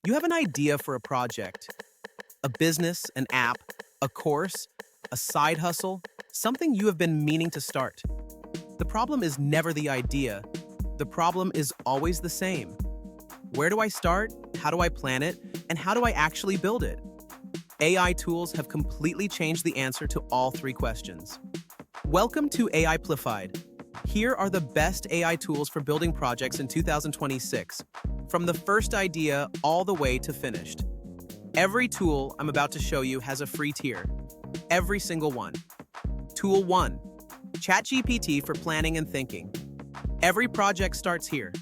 You have an idea for a project, a business, an app, a course, a side hustle, something you have been meaning to start. The problem is never the idea. The problem is always the same. Where do I start? How do I plan it? And how do I actually build it? AI tools have completely changed the answer to all three questions. Welcome to AIplified. Here are the best AI tools for building projects in 2026, from the first idea all the way to finished. Every tool I'm about to show you has a free tier. Every single one. Tool 1. ChatGPT for planning and thinking. Every project starts here.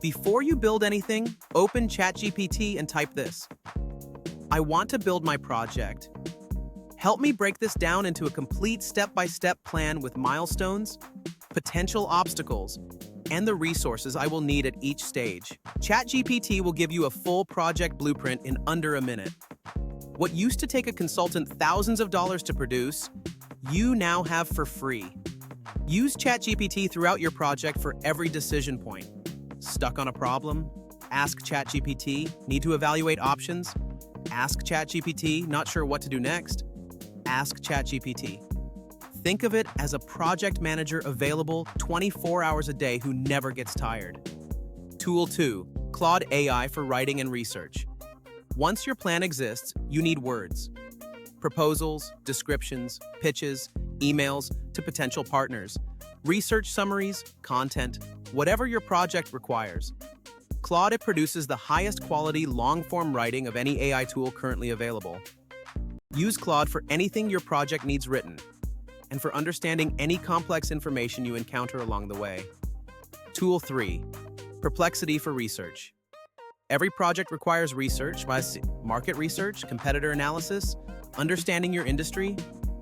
Before you build anything, open ChatGPT and type this. I want to build my project. Help me break this down into a complete step-by-step plan with milestones, potential obstacles, and the resources I will need at each stage. ChatGPT will give you a full project blueprint in under a minute. What used to take a consultant thousands of dollars to produce, you now have for free. Use ChatGPT throughout your project for every decision point. Stuck on a problem? Ask ChatGPT. Need to evaluate options? Ask ChatGPT. Not sure what to do next? Ask ChatGPT. Think of it as a project manager available 24 hours a day who never gets tired. Tool 2. Claude AI for writing and research. Once your plan exists, you need words. Proposals, descriptions, pitches, emails to potential partners, research summaries, content, whatever your project requires. Claude produces the highest quality long-form writing of any AI tool currently available. Use Claude for anything your project needs written, and for understanding any complex information you encounter along the way. Tool 3. Perplexity for research. Every project requires research, market research, competitor analysis, understanding your industry,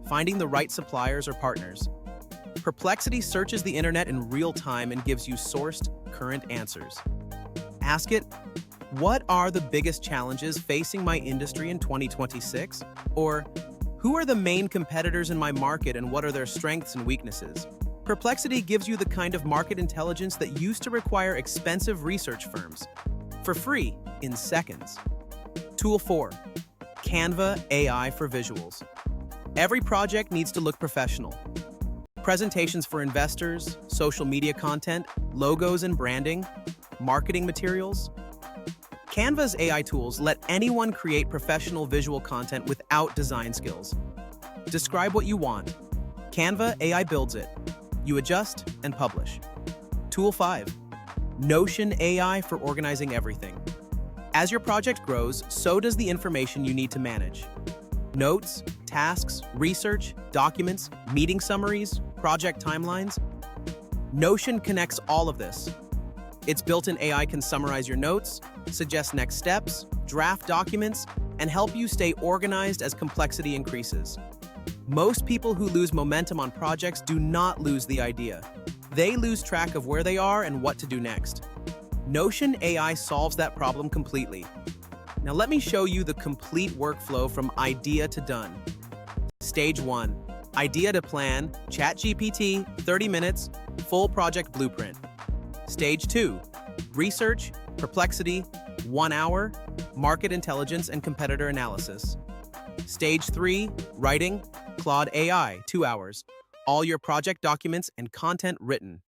finding the right suppliers or partners. Perplexity searches the internet in real time and gives you sourced, current answers. Ask it, what are the biggest challenges facing my industry in 2026? Or, who are the main competitors in my market and what are their strengths and weaknesses? Perplexity gives you the kind of market intelligence that used to require expensive research firms, for free, in seconds. Tool 4. Canva AI for visuals. Every project needs to look professional. Presentations for investors, social media content, logos and branding, marketing materials. Canva's AI tools let anyone create professional visual content without design skills. Describe what you want. Canva AI builds it. You adjust and publish. Tool 5. Notion AI for organizing everything. As your project grows, so does the information you need to manage. Notes, tasks, research, documents, meeting summaries, project timelines. Notion connects all of this. Its built-in AI can summarize your notes, suggest next steps, draft documents, and help you stay organized as complexity increases. Most people who lose momentum on projects do not lose the idea. They lose track of where they are and what to do next. Notion AI solves that problem completely. Now let me show you the complete workflow from idea to done. Stage 1. Idea to plan, ChatGPT, 30 minutes, full project blueprint. Stage 2. Research, Perplexity, 1 hour, market intelligence and competitor analysis. Stage 3. Writing, Claude AI, 2 hours, all your project documents and content written.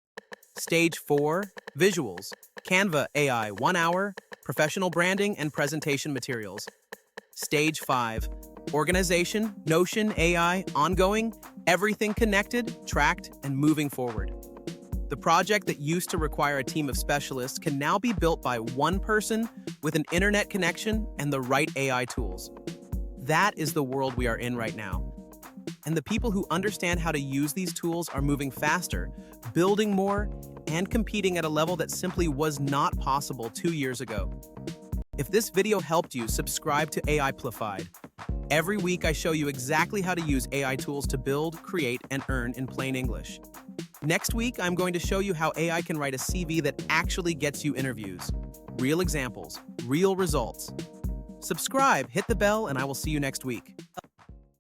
Stage 4. Visuals, Canva AI, 1 hour, professional branding and presentation materials. Stage 5. Organization, Notion AI, ongoing, everything connected, tracked, and moving forward. The project that used to require a team of specialists can now be built by one person with an internet connection and the right AI tools. That is the world we are in right now. And the people who understand how to use these tools are moving faster, building more, and competing at a level that simply was not possible 2 years ago. If this video helped you, subscribe to AIplified. Every week I show you exactly how to use AI tools to build, create, and earn in plain English. Next week, I'm going to show you how AI can write a CV that actually gets you interviews. Real examples, real results. Subscribe, hit the bell, and I will see you next week.